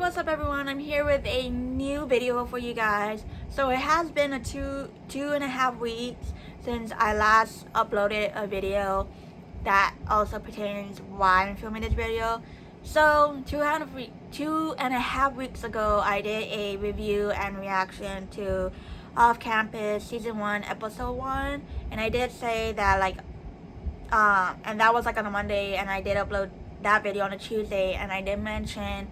what's up everyone? I'm here with a new video for you guys. So it has been a two and a half weeks since I last uploaded a video that also pertains why I'm filming this video. So two and a half weeks ago I did a review and reaction to Off Campus Season 1 Episode 1, and I did say that and that was on a Monday, and I did upload that video on a Tuesday, and I did mention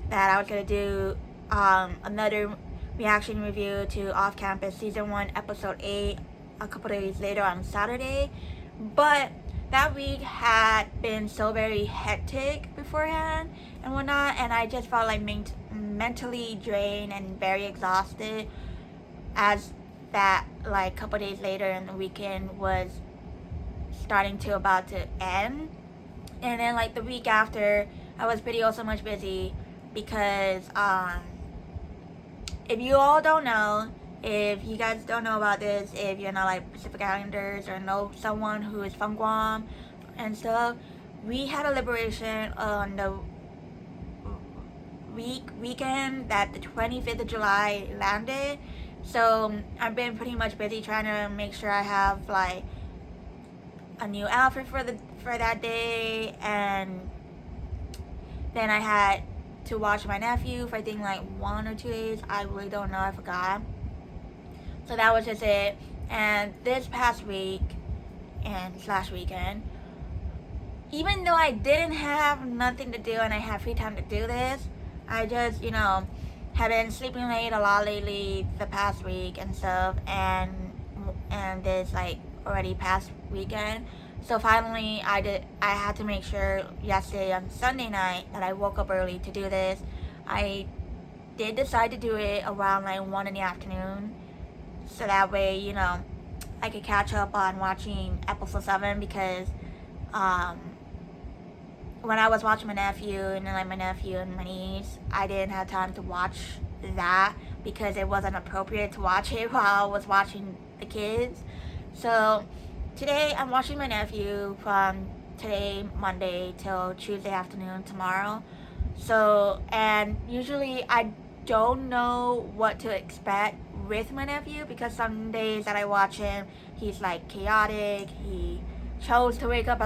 that I was going to do another reaction review to Off Campus Season 1 Episode 8 a couple days later on Saturday. But that week had been so very hectic beforehand and whatnot, and I just felt like mentally drained and very exhausted as that couple days later in the weekend was about to end. And then the week after, I was pretty also much busy because if you all don't know, if you guys don't know about this, if you're not Pacific Islanders or know someone who is from Guam and stuff, we had a liberation on the weekend that the 25th of July landed. So I've been pretty much busy trying to make sure I have a new outfit for that day, and then I had to watch my nephew for I think 1 or 2 days. I really don't know, I forgot. So that was just it. And this past week and slash weekend, even though I didn't have nothing to do and I had free time to do this, I just have been sleeping late a lot lately the past week and stuff, and this already past weekend. So finally I had to make sure yesterday on Sunday night that I woke up early to do this. I did decide to do it around 1 in the afternoon, so that way I could catch up on watching episode 7, because when I was watching my nephew and then my nephew and my niece, I didn't have time to watch that because it wasn't appropriate to watch it while I was watching the kids. So today I'm watching my nephew from today, Monday, till Tuesday afternoon tomorrow. So, and usually I don't know what to expect with my nephew, because some days that I watch him, he's chaotic. He chose to wake up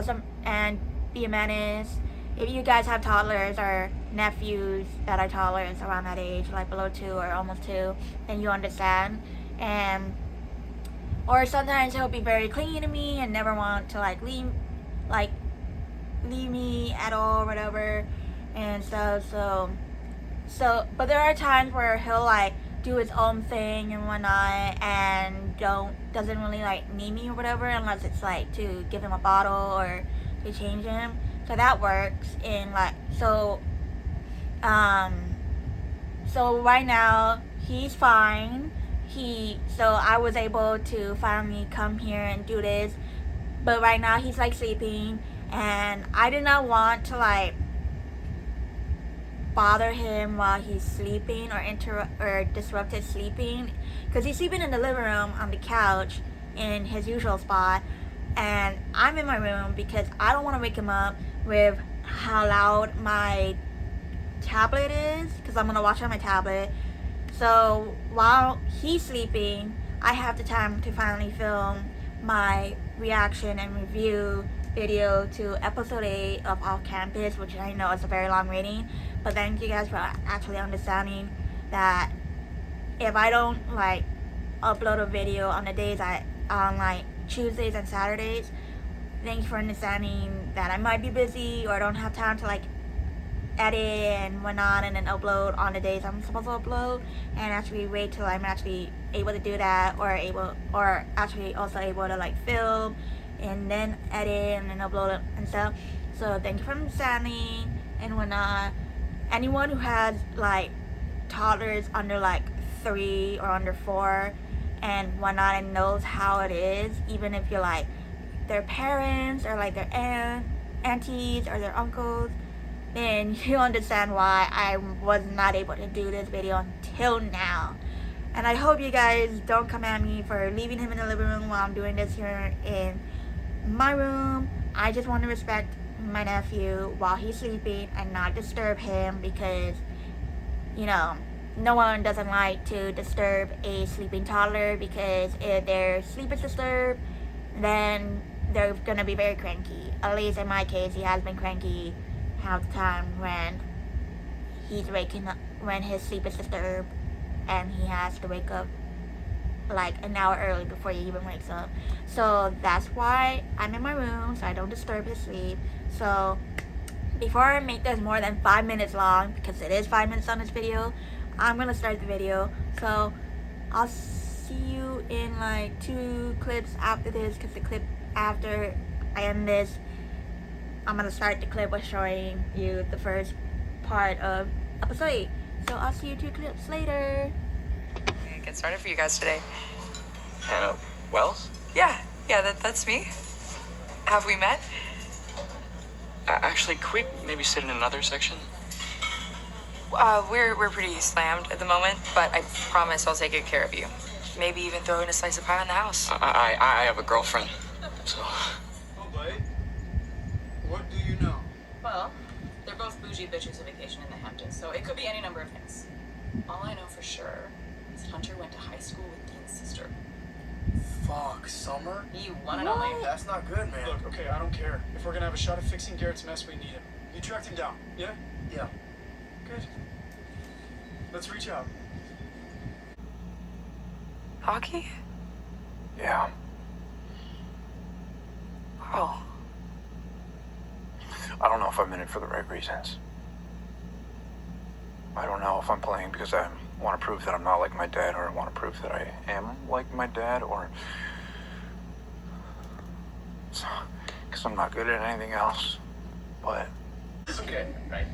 and be a menace. If you guys have toddlers or nephews that are toddlers around that age, below 2 or almost 2, then you understand. Or sometimes he'll be very clingy to me and never want to leave me at all or whatever and stuff. So but there are times where he'll do his own thing and whatnot, and doesn't really need me or whatever, unless it's to give him a bottle or to change him. So that works. And so right now he's fine. So I was able to finally come here and do this, but right now he's sleeping, and I did not want to bother him while he's sleeping or disrupt his sleeping, because he's sleeping in the living room on the couch in his usual spot, and I'm in my room because I don't want to wake him up with how loud my tablet is, because I'm gonna watch on my tablet. So while he's sleeping, I have the time to finally film my reaction and review video to episode 8 of Off Campus, which I know is a very long reading, but thank you guys for actually understanding that if I don't upload a video on the days on Tuesdays and Saturdays, thank you for understanding that I might be busy or don't have time to edit and whatnot, and then upload on the days I'm supposed to upload, and actually wait till I'm actually able to do that, or actually also able to film and then edit and then upload it and stuff. So thank you for understanding and whatnot. Anyone who has toddlers under 3 or under 4 and whatnot and knows how it is, even if you're their parents or their aunties or their uncles, then you understand why I was not able to do this video until now. And I hope you guys don't come at me for leaving him in the living room while I'm doing this here in my room. I just want to respect my nephew while he's sleeping and not disturb him, because no one doesn't like to disturb a sleeping toddler, because if their sleep is disturbed, then they're gonna be very cranky. At least in my case, he has been cranky half the time when when his sleep is disturbed, and he has to wake up like an hour early before he even wakes up. So that's why I'm in my room, so I don't disturb his sleep. So before I make this more than 5 minutes long, because it is 5 minutes on this video, I'm gonna start the video. So I'll see you in like 2 clips after this, because the clip after I end this, I'm gonna start the clip with showing you the first part of episode 8. So I'll see you 2 clips later. Get started for you guys today. Hannah Wells? Yeah, that's me. Have we met? Actually, could we maybe sit in another section? We're pretty slammed at the moment, but I promise I'll take good care of you. Maybe even throw in a slice of pie in the house. I have a girlfriend, so... Oh, babe. What do you know? Well, they're both bougie bitches on vacation in the Hamptons, so it could be any number of things. All I know for sure is Hunter went to high school with Dean's sister. Fuck, Summer? You want it only? That's not good, man. Look, okay, I don't care. If we're gonna have a shot at fixing Garrett's mess, we need him. You tracked him down, yeah? Yeah. Good. Let's reach out. Hockey? Yeah. Oh. I don't know if I'm in it for the right reasons. I don't know if I'm playing because I want to prove that I'm not like my dad, or I want to prove that I am like my dad, or... because I'm not good at anything else. But... It's okay, right?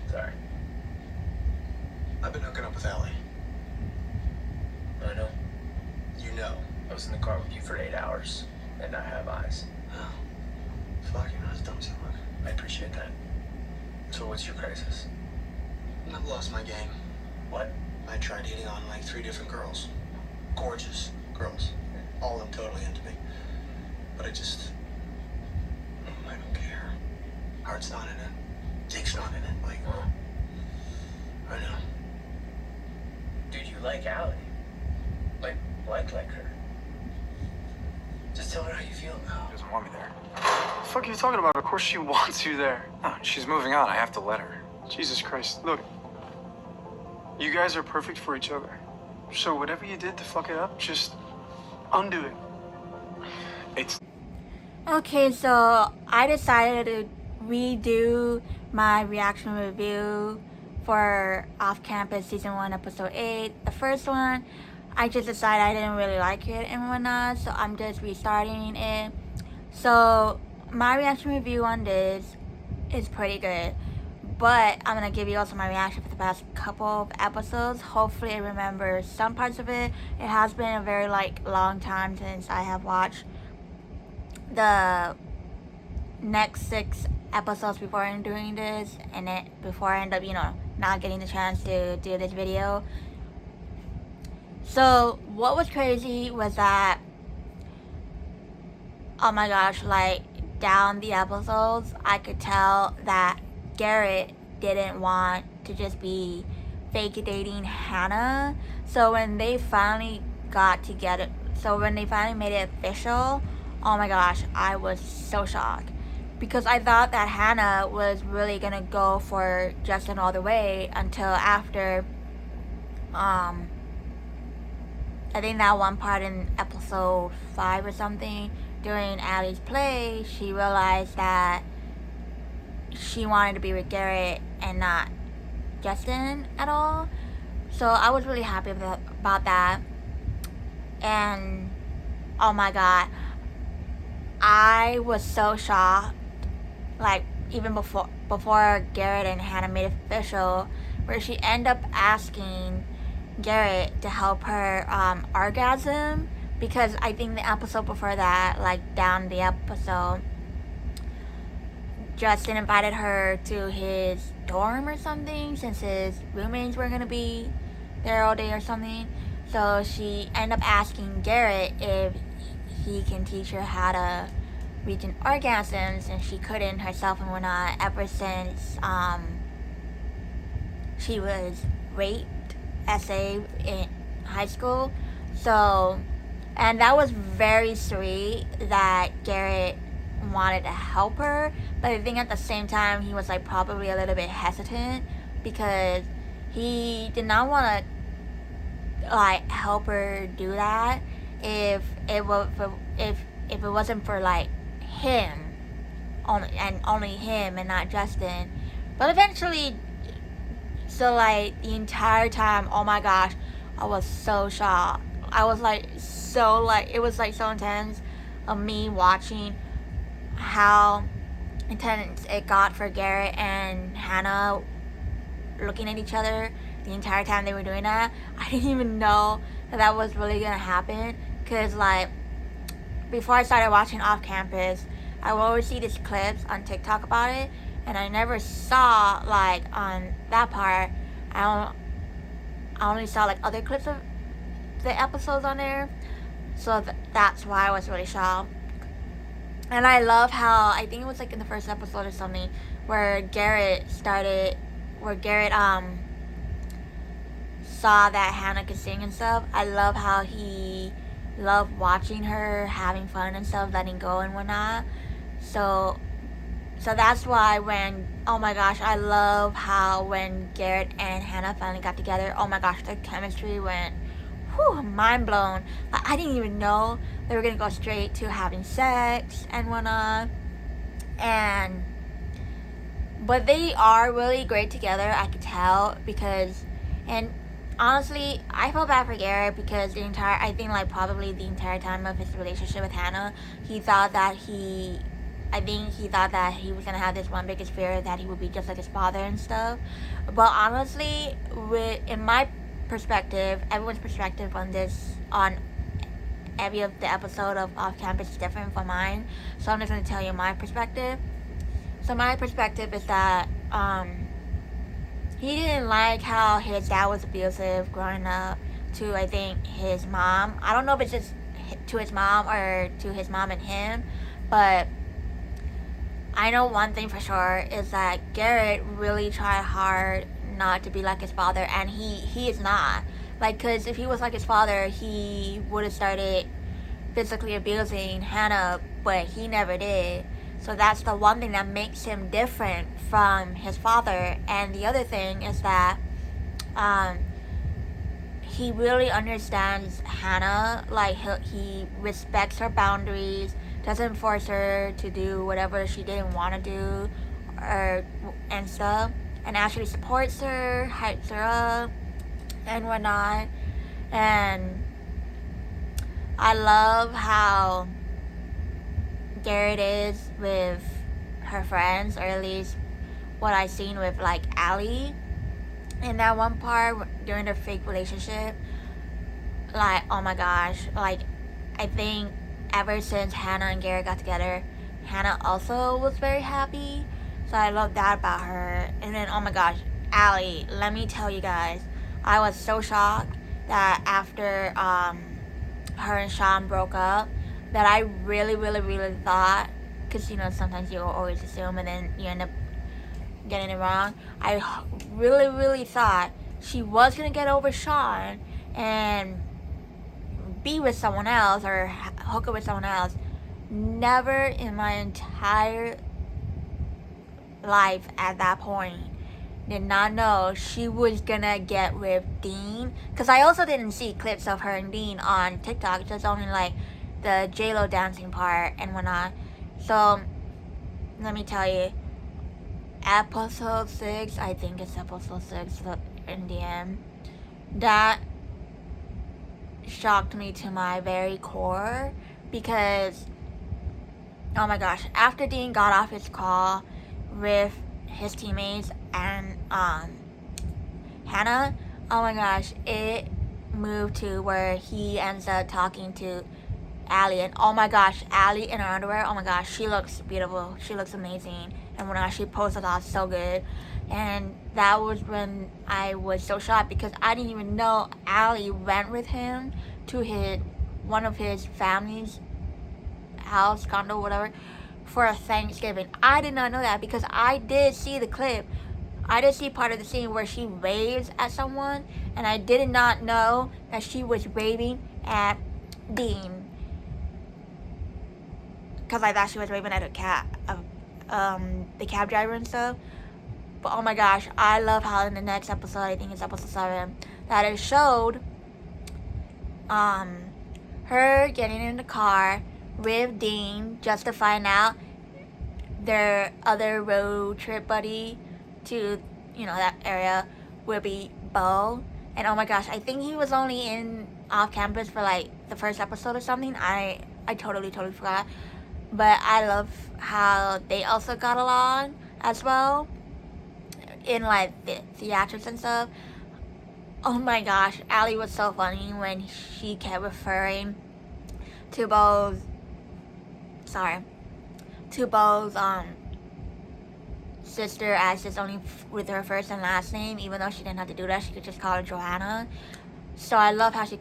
Sorry. I've been hooking up with Allie. I know. You know. I was in the car with you for 8 hours, and I have eyes. Oh. Fuck, you're not as dumb as you look. I appreciate that. So what's your crisis? I've lost my game. What? I tried hitting on like 3 different girls. Gorgeous girls. All of them totally into me. But I don't care. Heart's not in it. Dick's not in it. Like, I know. Dude, you like Allie. Like her. Just tell her how you feel now. She doesn't want me there. What the fuck are you talking about? Of course she wants you there. No, she's moving on. I have to let her. Jesus Christ. Look. You guys are perfect for each other. So whatever you did to fuck it up, just undo it. It's... Okay, so I decided to redo my reaction review for Off Campus Season 1, Episode 8. The first one, I just decided I didn't really like it and whatnot, so I'm just restarting it. So my reaction review on this is pretty good, but I'm gonna give you also my reaction for the past couple of episodes. Hopefully I remember some parts of it. It has been a very long time since I have watched the next 6 episodes before I'm doing this, and before I end up not getting the chance to do this video. So what was crazy was that, oh my gosh, down the episodes, I could tell that Garrett didn't want to just be fake dating Hannah. So when they finally got together, when they finally made it official, oh my gosh, I was so shocked. Because I thought that Hannah was really gonna go for Justin all the way until after, I think that one part in episode 5 or something, during Allie's play, she realized that she wanted to be with Garrett and not Justin at all. So I was really happy about that. And oh my god, I was so shocked, even before Garrett and Hannah made it official, where she ended up asking Garrett to help her orgasm, because I think the episode before that, down the episode, Justin invited her to his dorm or something, since his roommates were gonna be there all day or something. So she ended up asking Garrett if he can teach her how to reach an orgasm, since she couldn't herself and whatnot ever since she was raped SA in high school. So, and that was very sweet that Garrett wanted to help her, but I think at the same time he was like probably a little bit hesitant because he did not want to like help her do that if it wasn't for like him only him and not Justin. But eventually, so like the entire time, oh my gosh, I was so shocked. I was like so like it was like so intense of me watching how intense it got for Garrett and Hannah looking at each other the entire time they were doing that. I didn't even know that was really gonna happen because like before I started watching Off Campus, I would always see these clips on TikTok about it, and I never saw like on that part. I only saw like other clips of the episodes on there, so that's why I was really shocked. And I love how I think it was like in the first episode or something where Garrett saw that Hannah could sing and stuff. I love how he loved watching her having fun and stuff, letting go and whatnot. So that's why oh my gosh, I love how when Garrett and Hannah finally got together, oh my gosh, their chemistry went mind blown. Like, I didn't even know they were gonna go straight to having sex and whatnot. But they are really great together, I could tell, and honestly, I felt bad for Garrett because I think like probably the entire time of his relationship with Hannah, he thought that he was gonna have this one biggest fear that he would be just like his father and stuff. But honestly, in my perspective, everyone's perspective on every of the episode of Off Campus is different from mine, so I'm just going to tell you my perspective. So my perspective is that he didn't like how his dad was abusive growing up to, I think, his mom. I don't know if it's just to his mom or to his mom and him, but I know one thing for sure is that Garrett really tried hard not to be like his father, and he is not. Like, because if he was like his father, he would have started physically abusing Hannah, but he never did. So that's the one thing that makes him different from his father. And the other thing is that he really understands Hannah. Like, he respects her boundaries, doesn't force her to do whatever she didn't want to do and stuff, and actually supports her, hypes her up and whatnot. And I love how Garrett is with her friends, or at least what I've seen with like Allie in that one part during their fake relationship. Like, oh my gosh, like I think ever since Hannah and Garrett got together, Hannah also was very happy. So I love that about her. And then, oh my gosh, Allie, let me tell you guys, I was so shocked that after her and Sean broke up, that I really, really, really thought, because, you know, sometimes you always assume and then you end up getting it wrong. I really, really thought she was going to get over Sean and be with someone else or hook up with someone else. Never in my entire life at that point did not know she was gonna get with Dean, because I also didn't see clips of her and Dean on TikTok, just only like the J-Lo dancing part and whatnot. So let me tell you, episode 6, I think it's episode 6 in the end, that shocked me to my very core, because oh my gosh, after Dean got off his call with his teammates and Hannah, oh my gosh, it moved to where he ends up talking to Allie, and oh my gosh, Allie in her underwear, oh my gosh, she looks beautiful, she looks amazing, and when she posted off so good. And that was when I was so shocked, because I didn't even know Allie went with him to one of his family's house, condo, whatever, for a Thanksgiving. I did not know that, because I did see the clip I did see part of the scene where she waves at someone, and I did not know that she was waving at Dean. Because I thought she was waving at a the cab driver and stuff. But oh my gosh, I love how in the next episode, I think it's episode 7, that it showed her getting in the car with Dean just to find out their other road trip buddy to, that area would be Bo. And oh my gosh, I think he was only in off campus for like the first episode or something. I totally forgot. But I love how they also got along as well in like the theatrics and stuff. Oh my gosh, Allie was so funny when she kept referring to Bo's sister as just only with her first and last name, even though she didn't have to do that. She could just call her Joanna. So I love how she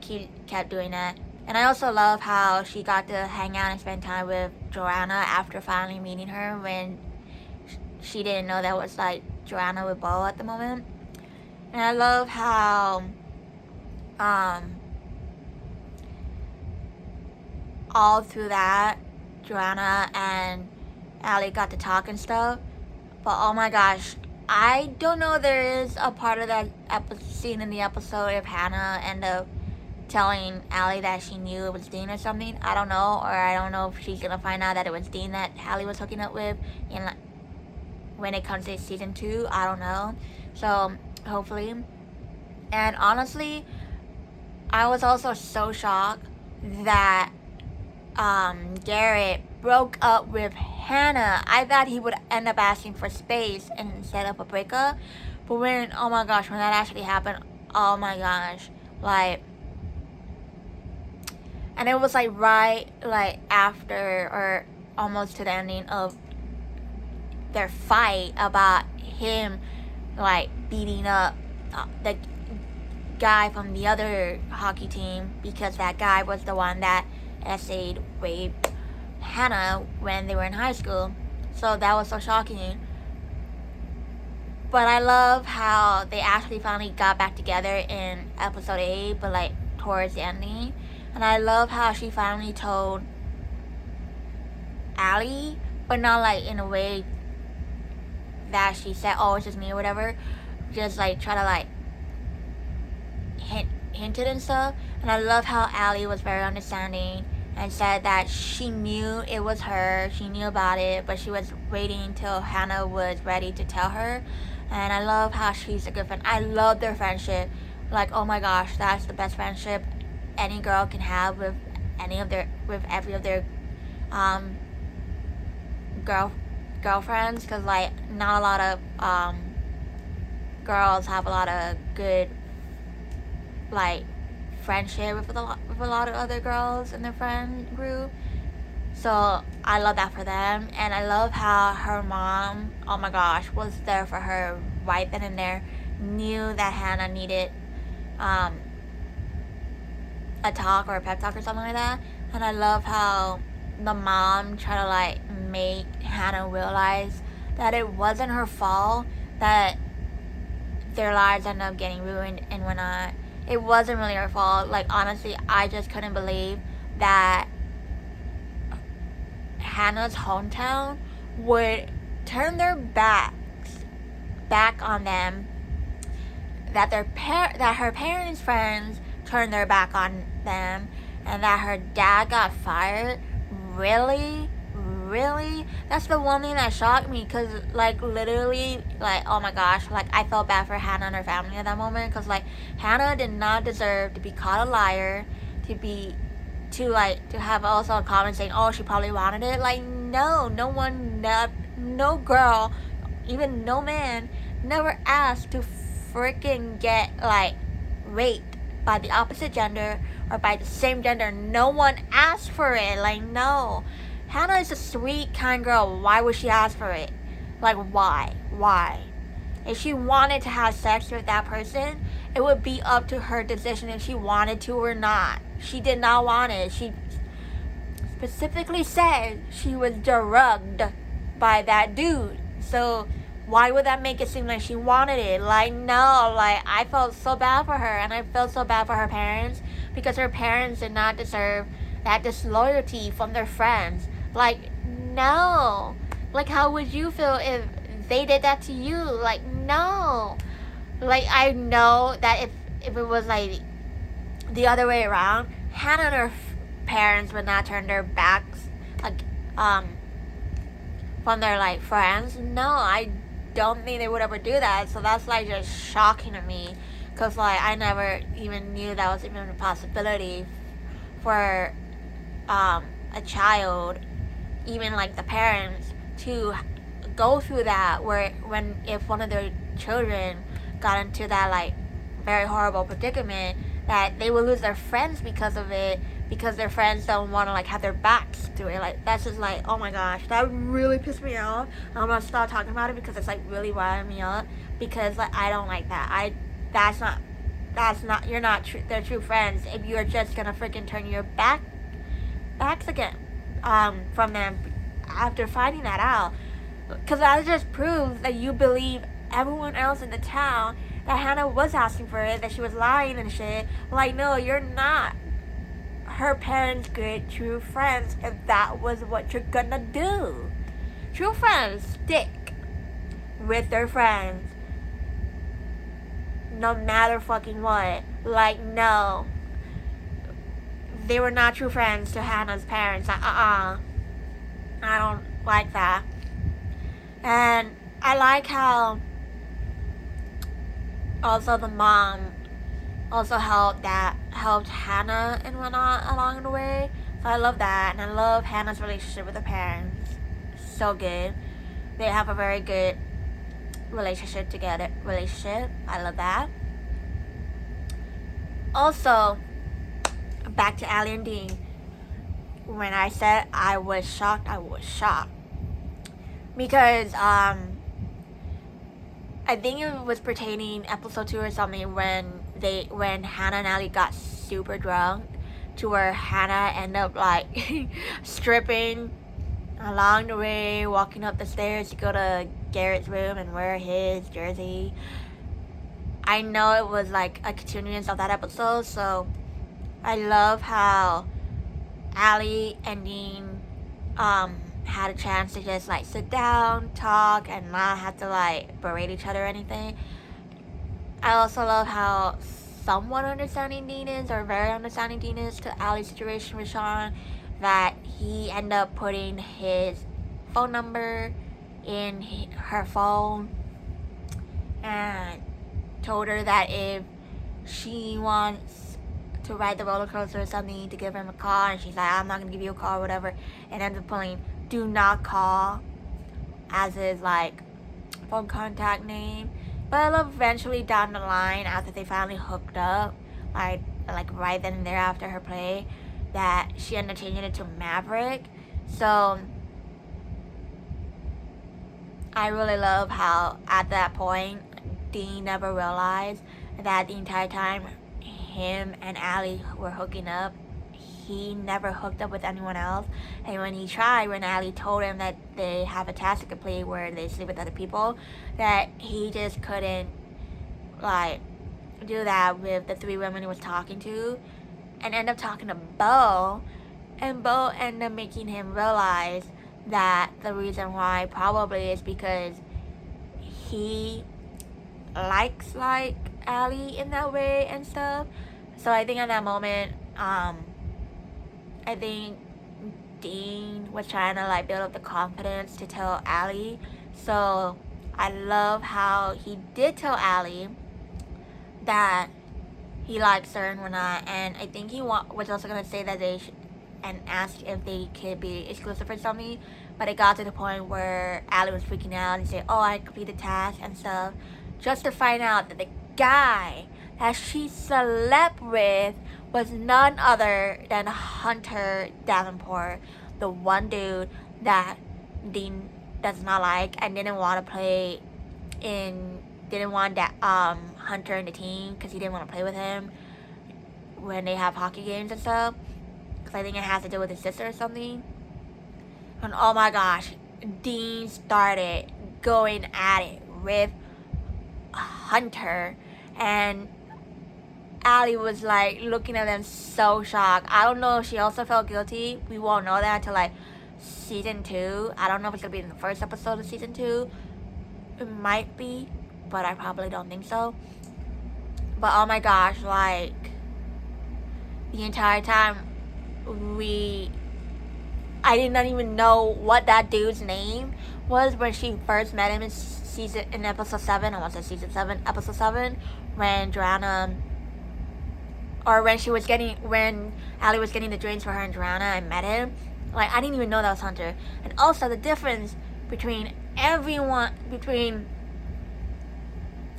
kept doing that. And I also love how she got to hang out and spend time with Joanna after finally meeting her when she didn't know that was like Joanna with Bo at the moment. And I love how all through that, Joanna and Allie got to talk and stuff. But oh my gosh, I don't know if there is a part of that scene in the episode if Hannah ended up telling Allie that she knew it was Dean or something. I don't know, or I don't know if she's gonna find out that it was Dean that Allie was hooking up with when it comes to season 2. I don't know. So hopefully. And honestly, I was also so shocked that Garrett broke up with Hannah. I thought he would end up asking for space instead of a breakup. But when that actually happened, oh my gosh, like, and it was like right like after or almost to the ending of their fight about him like beating up the guy from the other hockey team because that guy was the one that essayed raped Hannah when they were in high school. So that was so shocking. But I love how they actually finally got back together in episode 8, but like towards the ending. And I love how she finally told Allie, but not like in a way that she said, oh, it's just me or whatever. Just like try to like hinted and stuff. And I love how Allie was very understanding and said that she knew it was her, she knew about it, but she was waiting until Hannah was ready to tell her. And I love how she's a good friend. I love their friendship. Like, oh my gosh, that's the best friendship any girl can have with every of their girlfriends, because like not a lot of girls have a lot of good like friendship with a lot of other girls in their friend group. So I love that for them. And I love how her mom, oh my gosh, was there for her right then and there, knew that Hannah needed a talk or a pep talk or something like that. And I love how the mom tried to like make Hannah realize that it wasn't her fault that their lives ended up getting ruined and whatnot. It wasn't really her fault. Like, honestly, I just couldn't believe that Hannah's hometown would turn their back on them, that her parents' friends turned their back on them, and that her dad got fired. Really? That's the one thing that shocked me, because like literally, like, oh my gosh, like I felt bad for Hannah and her family at that moment, because like Hannah did not deserve to be called a liar, to have also a comment saying, oh, she probably wanted it. Like, no girl, even no man never asked to freaking get like raped by the opposite gender or by the same gender. No one asked for it. Like, no. Hannah is a sweet, kind girl. Why would she ask for it? Like, why? If she wanted to have sex with that person, it would be up to her decision if she wanted to or not. She did not want it. She specifically said she was drugged by that dude. So Why would that make it seem like she wanted it? Like, no, like, I felt so bad for her, and I felt so bad for her parents, because her parents did not deserve that disloyalty from their friends. Like, no. Like, how would you feel if they did that to you? Like, no. Like, I know that if it was, like, the other way around, Hannah and her parents would not turn their backs, like, from their, like, friends. No, I don't think they would ever do that. So that's, like, just shocking to me, because, like, I never even knew that was even a possibility for a child, even, like, the parents, to go through that, where if one of their children got into that, like, very horrible predicament, that they would lose their friends because of it, because their friends don't want to, like, have their backs to it. Like, that's just, like, oh my gosh, that really pissed me off. I'm gonna stop talking about it because it's, like, really winding me up, because, like, I don't like that. That's not you're not they're true friends if you're just gonna freaking turn your backs again from them after finding that out, because that just proves that you believe everyone else in the town that Hannah was asking for it, that she was lying and shit. Like, no, you're not her parents' good true friends if that was what you're gonna do. True friends stick with their friends no matter fucking what. Like, no, they were not true friends to Hannah's parents. I don't like that. And I like how also the mom also helped Hannah and whatnot along the way. So I love that, and I love Hannah's relationship with her parents. So good. They have a very good relationship together. I love that. Also, back to Allie and Dean. When I said I was shocked, because I think it was pertaining episode 2 or something, when Hannah and Allie got super drunk, to where Hannah ended up, like, stripping along the way, walking up the stairs to go to Garrett's room and wear his jersey. I know it was, like, a continuance of that episode, so I love how Allie and Dean had a chance to just, like, sit down, talk, and not have to, like, berate each other or anything. I also love how somewhat understanding Dean is, or very understanding Dean is, to Allie's situation with Sean, that he ended up putting his phone number in her phone and told her that if she wants to ride the roller coaster or something, to give him a call, and she's like, I'm not gonna give you a call or whatever, and ends up pulling do not call as his, like, phone contact name. But I love eventually down the line, after they finally hooked up, like right then and there after her play, that she ended up changing it to Maverick. So I really love how at that point Dean never realized that the entire time him and Allie were hooking up, he never hooked up with anyone else. And when he tried, when Allie told him that they have a task to complete where they sleep with other people, that he just couldn't, like, do that with the 3 women he was talking to, and end up talking to Bo, and Bo ended up making him realize that the reason why probably is because he likes, like, Allie in that way and stuff. So I think at that moment, I think Dean was trying to, like, build up the confidence to tell Allie. So I love how he did tell Allie that he likes her and whatnot. And I think he was also going to say that they and ask if they could be exclusive or something. But it got to the point where Allie was freaking out and said, oh, I completed the task and stuff. Just to find out that the guy that she slept with was none other than Hunter Davenport, the one dude that Dean does not like and didn't want that Hunter in the team, because he didn't want to play with him when they have hockey games and stuff, because I think it has to do with his sister or something. And oh my gosh, Dean started going at it with Hunter, and Allie was like looking at them so shocked. I don't know if she also felt guilty. We won't know that until like season 2. I don't know if it's gonna be in the first episode of season 2. It might be, but I probably don't think so. But oh my gosh, like the entire time I did not even know what that dude's name was when she first met him in episode 7. I want to say season 7, episode 7, when Joanna, or when Allie was getting the drinks for her and Joanna, I met him. Like, I didn't even know that was Hunter. And also the difference between Allie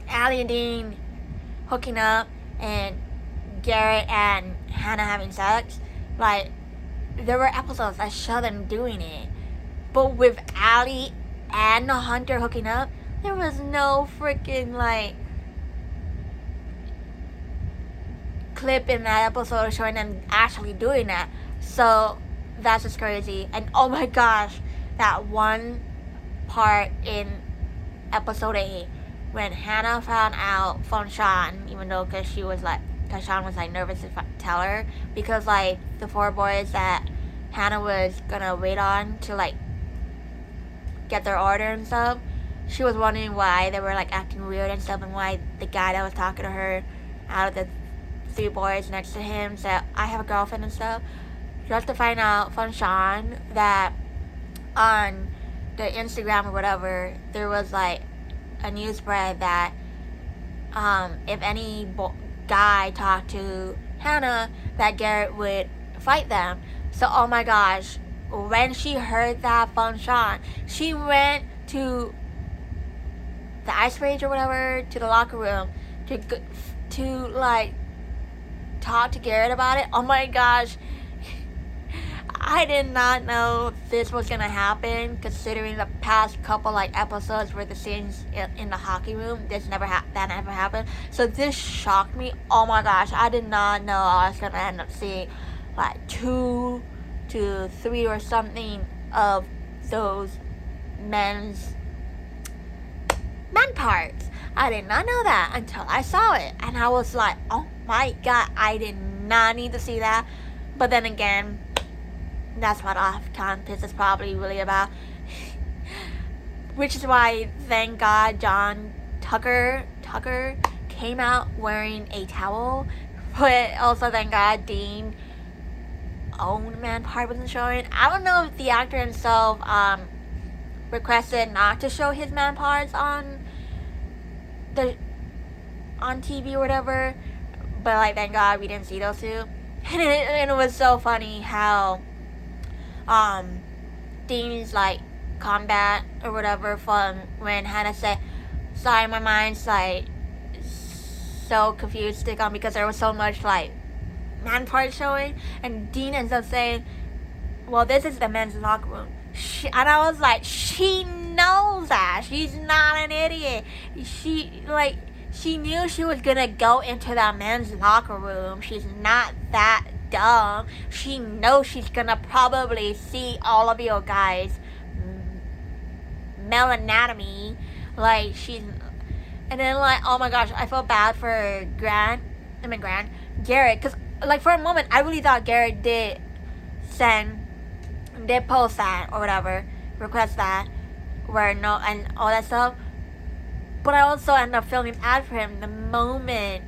and Dean hooking up and Garrett and Hannah having sex, like, there were episodes that showed them doing it, but with Allie and Hunter hooking up, there was no freaking like clip in that episode showing them actually doing that. So that's just crazy. And oh my gosh, that one part in episode 8 when Hannah found out from Sean, even though because Sean was like nervous to tell her, because like the 4 boys that Hannah was gonna wait on to like get their order and stuff, she was wondering why they were like acting weird and stuff, and why the guy that was talking to her out of the 3 boys next to him said, I have a girlfriend and stuff. Just to find out from Sean that on the Instagram or whatever, there was like a news spread that if any guy talked to Hannah, that Garrett would fight them. So oh my gosh, when she heard that from Sean, she went to the ice rage or whatever, to the locker room to like talk to Garrett about it. Oh my gosh, I did not know this was gonna happen, considering the past couple like episodes where the scenes in the hockey room, that never happened. So this shocked me. Oh my gosh, I did not know I was gonna end up seeing like 2 to 3 or something of those man parts. I did not know that until I saw it, and I was like, oh my god, I did not need to see that. But then again, that's what Off-Con Piss is probably really about. Which is why, thank God, John Tucker came out wearing a towel. But also, thank God, Dean own man part wasn't showing. I don't know if the actor himself requested not to show his man parts on TV or whatever, but like thank God we didn't see those 2. And it was so funny how Dean's like combat or whatever from when Hannah said, sorry, my mind's like so confused, stick on, because there was so much like man part showing, and Dean ends up saying, well, this is the men's locker room. And I was like, she knows that. She's not an idiot. She knew she was gonna go into that men's locker room. She's not that dumb. She knows she's gonna probably see all of you guys male anatomy. Like, and then like, oh my gosh, I felt bad for Garrett, because like for a moment I really thought Garrett did post that or whatever, request that, where no, and all that stuff. But I also ended up feeling bad for him the moment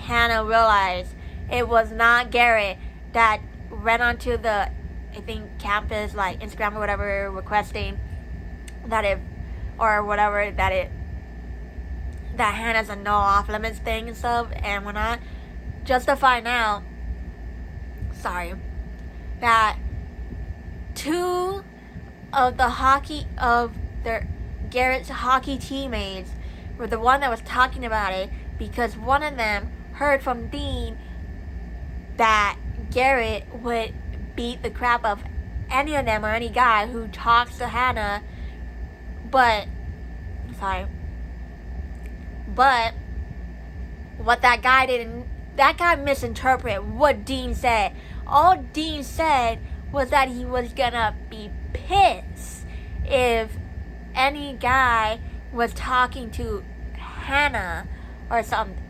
Hannah realized it was not Garrett that ran onto the, I think, campus like Instagram or whatever, requesting that that Hannah's a no off limits thing and stuff and whatnot, just to find out, that 2 of Garrett's hockey teammates were the one that was talking about it, because one of them heard from Dean that Garrett would beat the crap of any of them or any guy who talks to Hannah, but what that guy misinterpreted what Dean said. All Dean said was that he was gonna be pissed if any guy was talking to Hannah or something,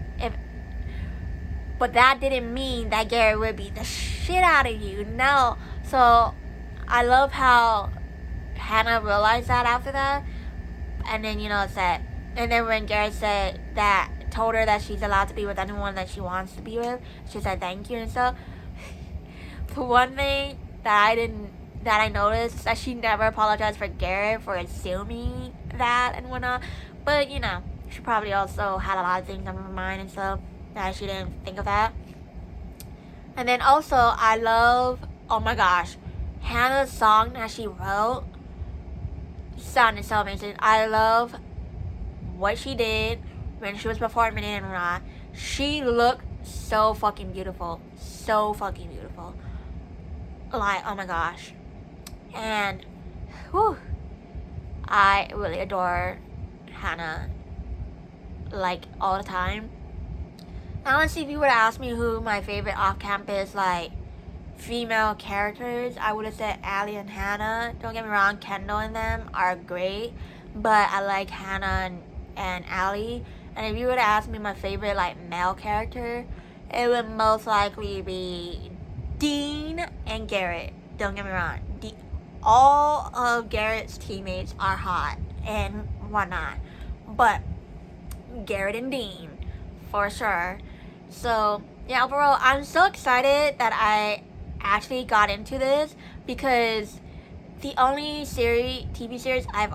but that didn't mean that Garrett would beat the shit out of you. No. So I love how Hannah realized that after that, and then said, and then when Garrett said that, told her that she's allowed to be with anyone that she wants to be with, she said thank you and stuff. The one thing that I noticed is that she never apologized for Garrett for assuming that and whatnot. But she probably also had a lot of things on her mind and stuff that she didn't think of that. And then also I love, oh my gosh, Hannah's song that she wrote sounded so amazing. I love what she did when she was performing it and whatnot. She looked so fucking beautiful. So fucking beautiful. Like, oh my gosh. And, whew, I really adore Hannah, like, all the time. Honestly, if you were to ask me who my favorite off-campus, like, female characters, I would have said Allie and Hannah. Don't get me wrong, Kendall and them are great, but I like Hannah and Allie. And if you were to ask me my favorite, like, male character, it would most likely be Dean and Garrett. Don't get me wrong, all of Garrett's teammates are hot and whatnot, but Garrett and Dean for sure. So yeah, overall I'm so excited that I actually got into this, because the only TV series I've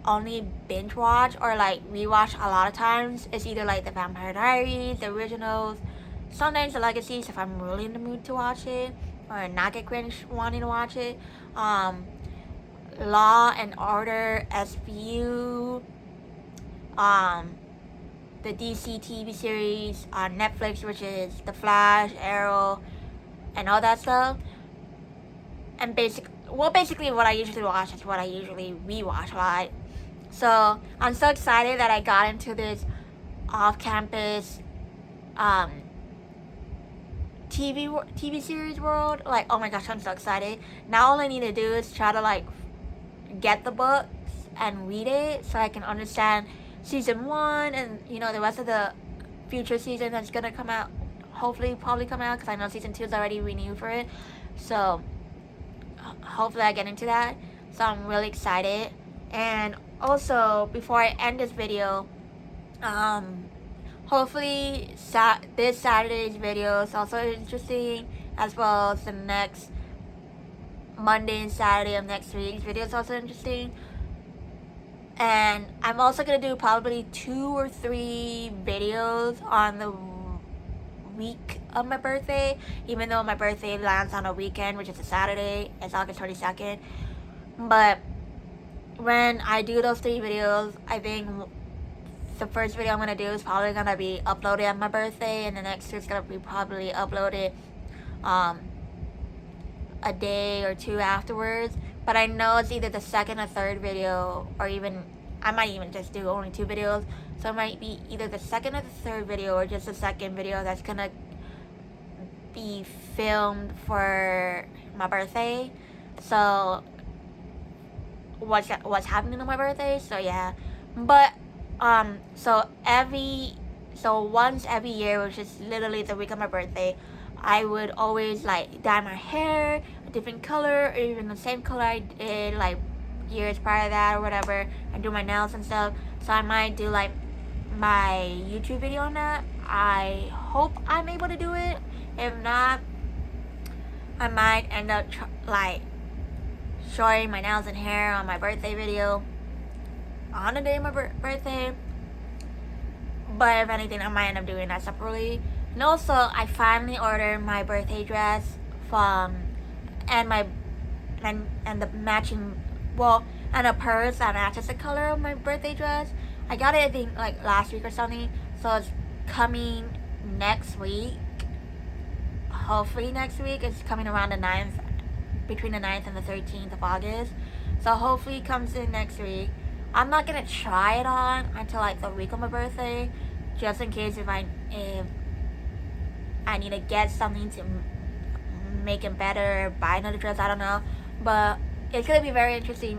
only binge watched or like rewatched a lot of times is either like the Vampire Diaries, the originals, sometimes the Legacies if I'm really in the mood to watch it or not get cringe wanting to watch it. Law and Order SVU, the DC TV series on Netflix, which is The Flash, Arrow, and all that stuff. And basically what I usually watch is what I usually rewatch, right? So I'm so excited that I got into this off-campus TV series world. Like, oh my gosh, I'm so excited. Now all I need to do is try to like get the books and read it so I can understand season 1 and the rest of the future season that's gonna come out, probably come out, because I know season 2 is already renewed for it. So hopefully I get into that. So I'm really excited. And also, before I end this video, hopefully this Saturday's video is also interesting, as well as the next Monday and Saturday of next week's video is also interesting. And I'm also going to do probably 2 or 3 videos on the week of my birthday, even though my birthday lands on a weekend, which is a Saturday. It's August 22nd. But when I do those 3 videos, I think the first video I'm going to do is probably going to be uploaded on my birthday, and the next is going to be probably uploaded a day or 2 afterwards. But I know it's either the second or third video, or even I might even just do only 2 videos. So it might be either the second or the third video, or just the second video that's gonna be filmed for my birthday. So what's happening on my birthday? So yeah, but so once every year, which is literally the week of my birthday, I would always like dye my hair a different color, or even the same color I did like years prior to that or whatever, and do my nails and stuff. So I might do like my YouTube video on that. I hope I'm able to do it. If not, I might end up like showing my nails and hair on my birthday video on the day of my birthday. But if anything, I might end up doing that separately. And also, I finally ordered my birthday dress and the matching, and a purse that matches the color of my birthday dress. I got it, I think, like last week or something. So it's coming next week. Hopefully next week. It's coming around the 9th, between the 9th and the 13th of August. So hopefully it comes in next week. I'm not gonna try it on until like the week of my birthday, just in case if I need to get something to make it better, buy another dress, I don't know. But it's gonna be very interesting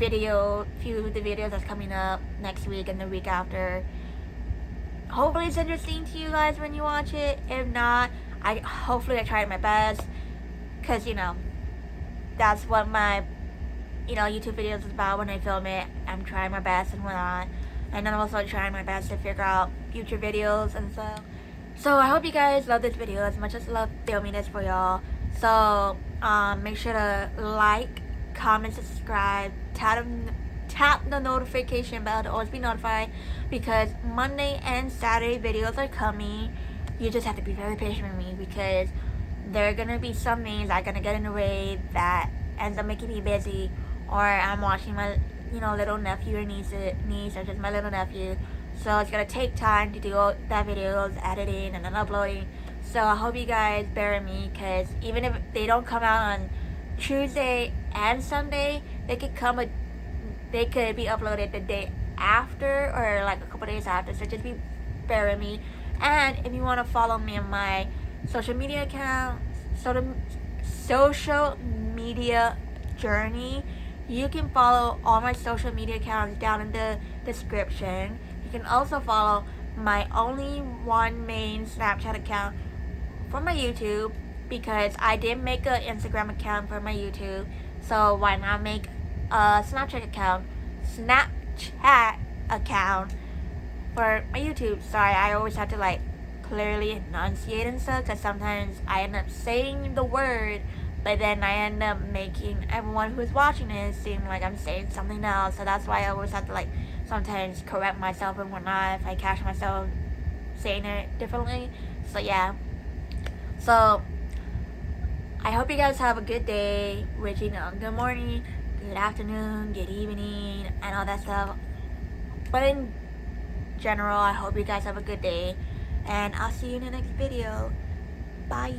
few of the videos that's coming up next week and the week after. Hopefully it's interesting to you guys when you watch it. If not, hopefully I tried my best, because you know that's what my YouTube videos is about. When I film it, I'm trying my best and whatnot, and I'm also trying my best to figure out future videos and stuff. So I hope you guys love this video as much as I love filming this for y'all. So make sure to like, comment, subscribe, tap the notification bell to always be notified, because Monday and Saturday videos are coming. You just have to be very patient with me, because there are gonna be some things that are gonna get in the way that ends up making me busy, or I'm watching my little nephew or niece, or just my little nephew. So it's gonna take time to do all that videos, editing, and then uploading. So I hope you guys bear with me, because even if they don't come out on Tuesday and Sunday, they could be uploaded the day after, or like a couple days after. So just bear with me. And if you want to follow me on my social media account, social media journey, you can follow all my social media accounts down in the description. You can also follow my only one main Snapchat account for my YouTube, because I did make an Instagram account for my YouTube. So why not make a Snapchat account for my YouTube? Sorry, I always have to clearly enunciate and stuff, because sometimes I end up saying the word, but then I end up making everyone who's watching it seem like I'm saying something else. So that's why I always have to sometimes correct myself and whatnot if I catch myself saying it differently. So yeah. So I hope you guys have a good day, which good morning, good afternoon, good evening, and all that stuff. But in general, I hope you guys have a good day, and I'll see you in the next video. Bye.